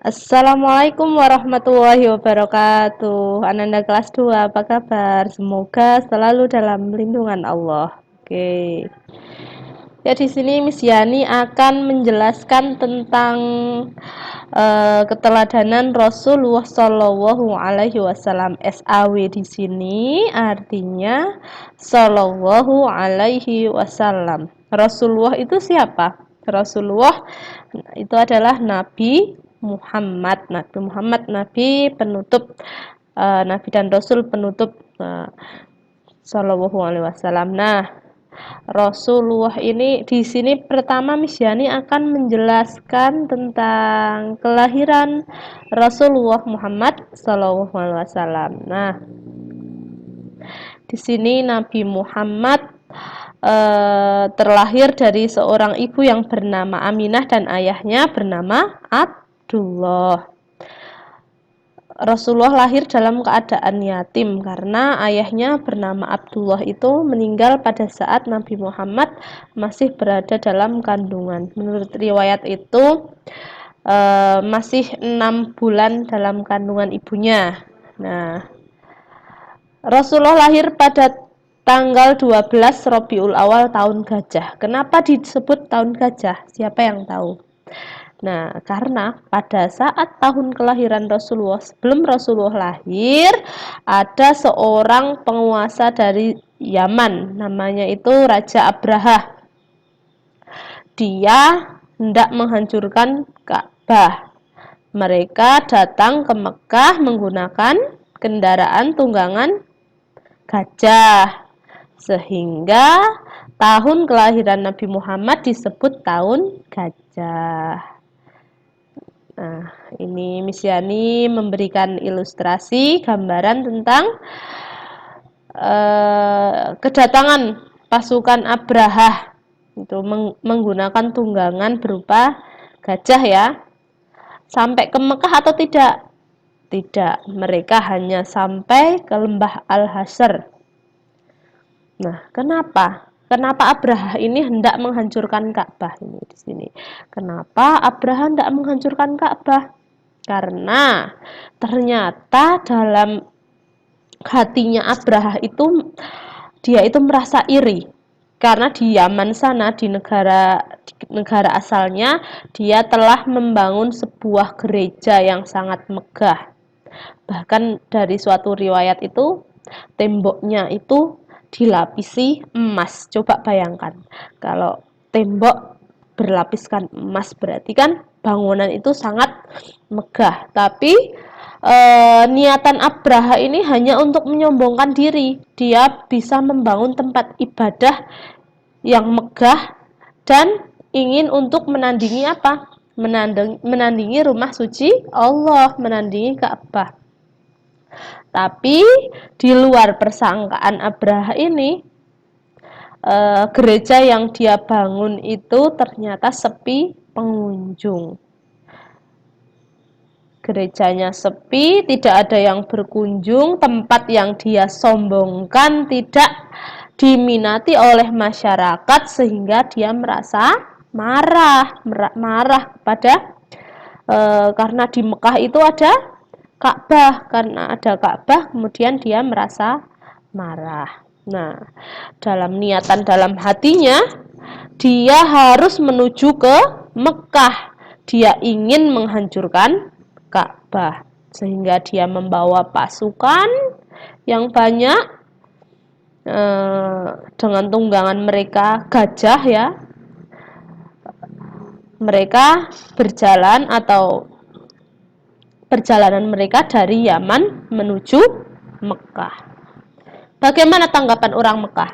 Assalamualaikum warahmatullahi wabarakatuh. Ananda kelas 2, apa kabar? Semoga selalu dalam lindungan Allah. Oke. Ya, di sini Miss Yani akan menjelaskan tentang keteladanan Rasulullah Shallallahu Alaihi Wasallam. SAW di sini artinya Shallallahu Alaihi Wasallam. Rasulullah itu siapa? Rasulullah itu adalah Nabi penutup, Nabi dan Rasul penutup, Shallallahu Alaihi Wasallam. Nah, Rasulullah ini di sini pertama Miss Yani akan menjelaskan tentang kelahiran Rasulullah Muhammad Shallallahu Alaihi Wasallam. Nah, di sini Nabi Muhammad terlahir dari seorang ibu yang bernama Aminah dan ayahnya bernama Abdullah. Rasulullah lahir dalam keadaan yatim karena ayahnya bernama Abdullah itu meninggal pada saat Nabi Muhammad masih berada dalam kandungan. Menurut riwayat itu masih 6 bulan dalam kandungan ibunya. Nah, Rasulullah lahir pada tanggal 12 Rabiul Awal tahun gajah. Kenapa disebut tahun gajah? Siapa yang tahu? Nah, karena pada saat tahun kelahiran Rasulullah, sebelum Rasulullah lahir, ada seorang penguasa dari Yaman, namanya itu Raja Abraha. Dia hendak menghancurkan Ka'bah. Mereka datang ke Mekah menggunakan kendaraan tunggangan gajah. Sehingga tahun kelahiran Nabi Muhammad disebut tahun gajah. Nah, ini Miss Yani memberikan ilustrasi gambaran tentang kedatangan pasukan Abraha itu menggunakan tunggangan berupa gajah ya. Sampai ke Mekah atau tidak? Tidak, mereka hanya sampai ke lembah Al-Hasr. Nah, kenapa? Kenapa Abraha ini hendak menghancurkan Ka'bah ini di sini? Kenapa Abraha hendak menghancurkan Ka'bah? Karena ternyata dalam hatinya Abraha itu dia itu merasa iri. Karena di Yaman sana di negara asalnya dia telah membangun sebuah gereja yang sangat megah. Bahkan dari suatu riwayat itu temboknya itu dilapisi emas. Coba bayangkan, kalau tembok berlapiskan emas berarti kan bangunan itu sangat megah. Tapi niatan Abraha ini hanya untuk menyombongkan diri. Dia bisa membangun tempat ibadah yang megah dan ingin untuk menandingi apa? Menandingi rumah suci Allah, menandingi Ka'bah. Tapi di luar persangkaan Abraha ini, gereja yang dia bangun itu ternyata sepi pengunjung. Gerejanya sepi, tidak ada yang berkunjung, tempat yang dia sombongkan tidak diminati oleh masyarakat sehingga dia merasa marah kepada karena di Mekah itu ada Ka'bah, karena ada Ka'bah kemudian dia merasa marah. Nah, dalam niatan dalam hatinya dia harus menuju ke Mekah. Dia ingin menghancurkan Ka'bah sehingga dia membawa pasukan yang banyak dengan tunggangan mereka gajah ya. Mereka berjalan atau perjalanan mereka dari Yaman menuju Mekah. Bagaimana tanggapan orang Mekah?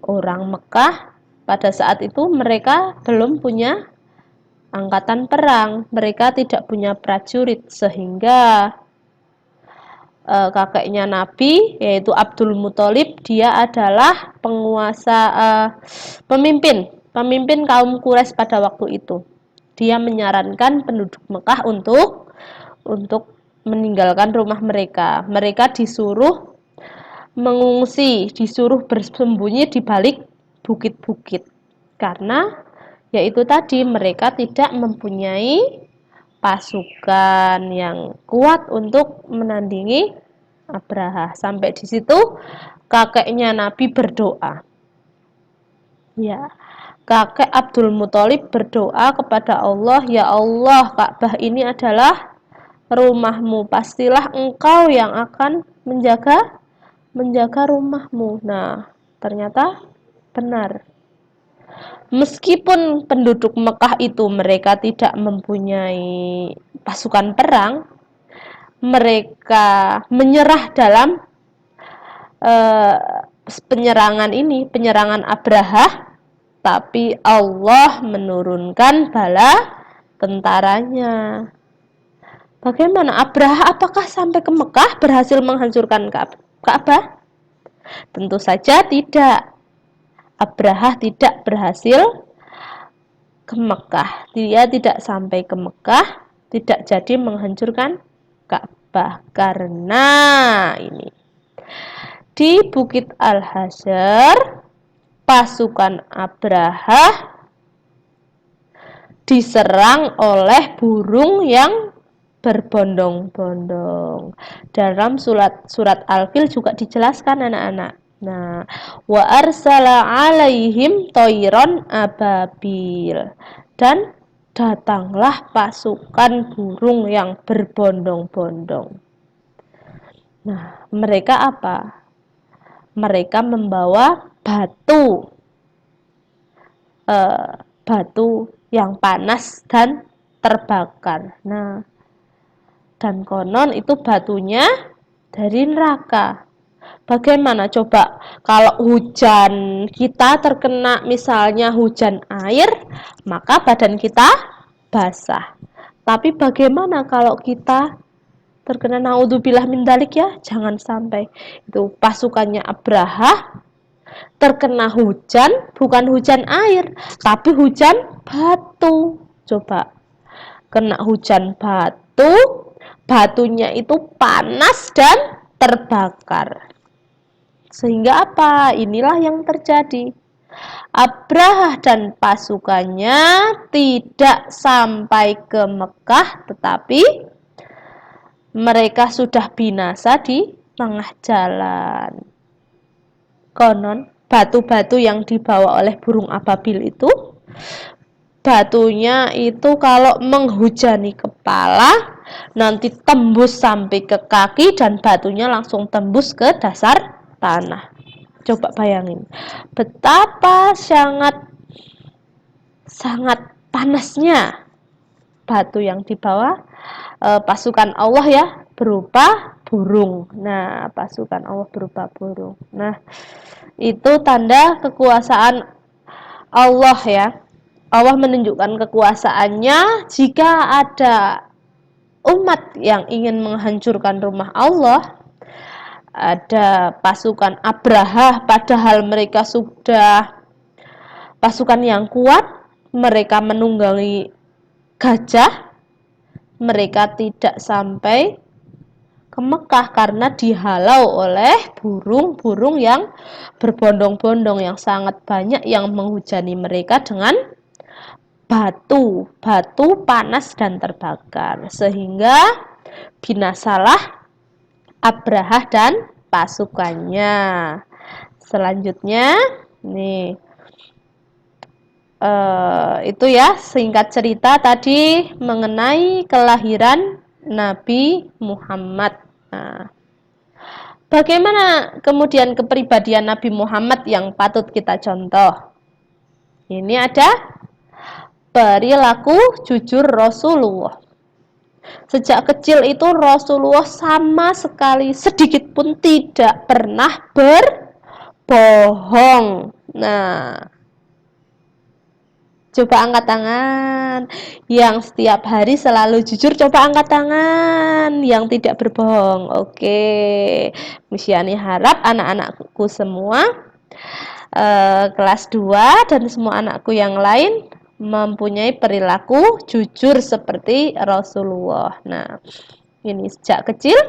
Orang Mekah pada saat itu mereka belum punya angkatan perang, mereka tidak punya prajurit sehingga kakeknya Nabi yaitu Abdul Muthalib dia adalah penguasa pemimpin kaum Quraisy pada waktu itu. Dia menyarankan penduduk Mekah untuk meninggalkan rumah mereka. Mereka disuruh mengungsi, disuruh bersembunyi di balik bukit-bukit. Karena Yaitu tadi mereka tidak mempunyai pasukan yang kuat untuk menandingi Abraha. Sampai di situ kakeknya Nabi berdoa. Ya, kakek Abdul Muthalib berdoa kepada Allah, ya Allah, Ka'bah ini adalah rumahmu. Pastilah engkau yang akan menjaga rumahmu. Nah, ternyata benar. Meskipun penduduk Mekah itu mereka tidak mempunyai pasukan perang, mereka menyerah dalam penyerangan Abraha, tapi Allah menurunkan bala tentaranya. Bagaimana Abraha, apakah sampai ke Mekah berhasil menghancurkan Ka'bah? Tentu saja tidak. Abraha tidak berhasil ke Mekah. Dia tidak sampai ke Mekah, tidak jadi menghancurkan Ka'bah karena ini di Bukit Al-Hasyr pasukan Abraha diserang oleh burung yang berbondong-bondong. Dalam surat Al-Fil juga dijelaskan anak-anak. Nah, wa arsala alaihim toiron ababil. Dan datanglah pasukan burung yang berbondong-bondong. Nah, mereka apa? Mereka membawa batu yang panas dan terbakar. Nah, dan konon itu batunya dari neraka. Bagaimana coba kalau hujan kita terkena misalnya hujan air, maka badan kita basah. Tapi bagaimana kalau kita terkena naudzubillah min dzalik ya, jangan sampai. Itu pasukannya Abraha terkena hujan, bukan hujan air, tapi hujan batu. Coba kena hujan batu, batunya itu panas dan terbakar. Sehingga apa? Inilah yang terjadi. Abraha dan pasukannya tidak sampai ke Mekah, tetapi mereka sudah binasa di tengah jalan. Konon batu-batu yang dibawa oleh burung ababil itu, batunya itu kalau menghujani kepala nanti tembus sampai ke kaki dan batunya langsung tembus ke dasar tanah. Coba bayangin betapa sangat panasnya batu yang dibawa pasukan Allah ya, berupa burung. Nah, pasukan Allah berupa burung. Nah, itu tanda kekuasaan Allah ya. Allah menunjukkan kekuasaannya jika ada umat yang ingin menghancurkan rumah Allah. Ada pasukan Abraha, padahal mereka sudah pasukan yang kuat, mereka menunggangi gajah, mereka tidak sampai ke Mekah karena dihalau oleh burung-burung yang berbondong-bondong yang sangat banyak yang menghujani mereka dengan batu panas dan terbakar, sehingga binasalah Abraha dan pasukannya. Selanjutnya nih itu ya singkat cerita tadi mengenai kelahiran Nabi Muhammad. Nah, bagaimana kemudian kepribadian Nabi Muhammad yang patut kita contoh? Ini ada perilaku jujur Rasulullah. Sejak kecil itu Rasulullah sama sekali sedikit pun tidak pernah berbohong. Nah, coba angkat tangan. Yang setiap hari selalu jujur, coba angkat tangan. Yang tidak berbohong. Oke. Misyani harap anak-anakku semua kelas 2 dan semua anakku yang lain mempunyai perilaku jujur seperti Rasulullah. Nah, ini sejak kecil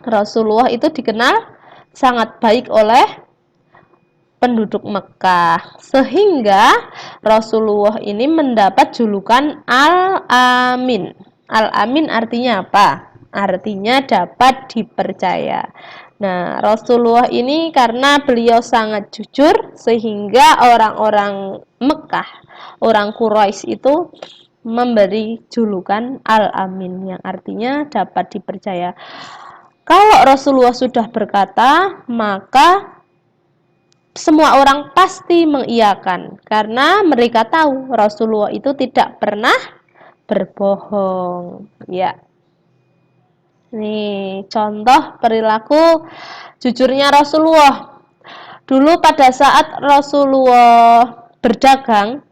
Rasulullah itu dikenal sangat baik oleh penduduk Mekah, sehingga Rasulullah ini mendapat julukan Al-Amin. Al-Amin artinya apa? Artinya dapat dipercaya. Nah, Rasulullah ini karena beliau sangat jujur, sehingga orang-orang Mekah, orang Quraisy itu memberi julukan Al-Amin, yang artinya dapat dipercaya. Kalau Rasulullah sudah berkata, maka semua orang pasti mengiyakan, karena mereka tahu Rasulullah itu tidak pernah berbohong. Ya, nih contoh perilaku jujurnya Rasulullah. Dulu pada saat Rasulullah berdagang,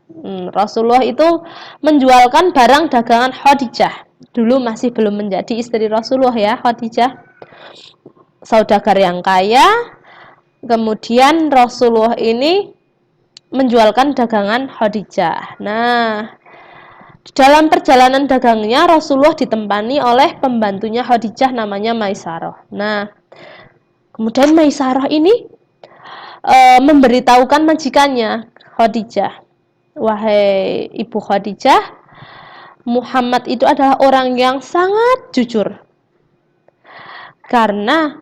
Rasulullah itu menjualkan barang dagangan Khadijah. Dulu masih belum menjadi istri Rasulullah ya, Khadijah, saudagar yang kaya. Kemudian Rasulullah ini menjualkan dagangan Khadijah. Nah, dalam perjalanan dagangnya Rasulullah ditempani oleh pembantunya Khadijah namanya Maisarah. Nah, kemudian Maisarah ini memberitahukan majikannya Khadijah, wahai ibu Khadijah, Muhammad itu adalah orang yang sangat jujur, karena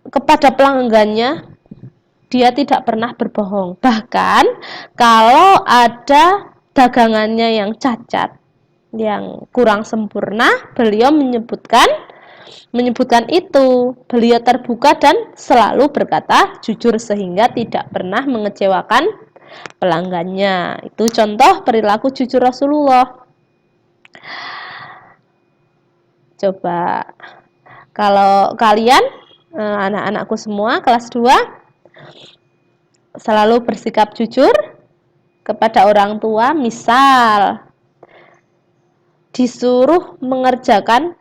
kepada pelanggannya dia tidak pernah berbohong. Bahkan kalau ada dagangannya yang cacat, yang kurang sempurna, beliau menyebutkan itu. Beliau terbuka dan selalu berkata jujur, sehingga tidak pernah mengecewakan pelanggannya. Itu contoh perilaku jujur Rasulullah. Coba kalau kalian, anak-anakku semua kelas 2, selalu bersikap jujur kepada orang tua. Misal disuruh mengerjakan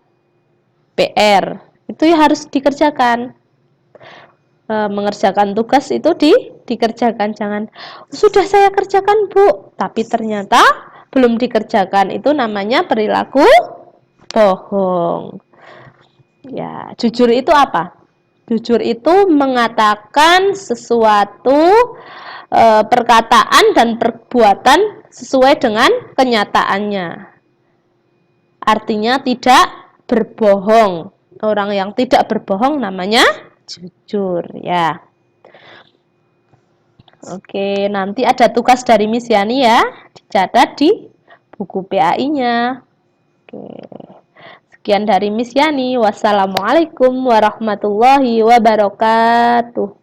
PR, itu ya harus dikerjakan. Mengerjakan tugas itu dikerjakan. Jangan, sudah saya kerjakan Bu, tapi ternyata belum dikerjakan. Itu namanya perilaku bohong. Ya, jujur itu apa? Jujur itu mengatakan sesuatu, perkataan dan perbuatan sesuai dengan kenyataannya. Artinya tidak berbohong. Orang yang tidak berbohong namanya jujur ya. Oke, nanti ada tugas dari Miss Yani ya, dicatat di buku PAI-nya. Oke. Sekian dari Miss Yani. Wassalamualaikum warahmatullahi wabarakatuh.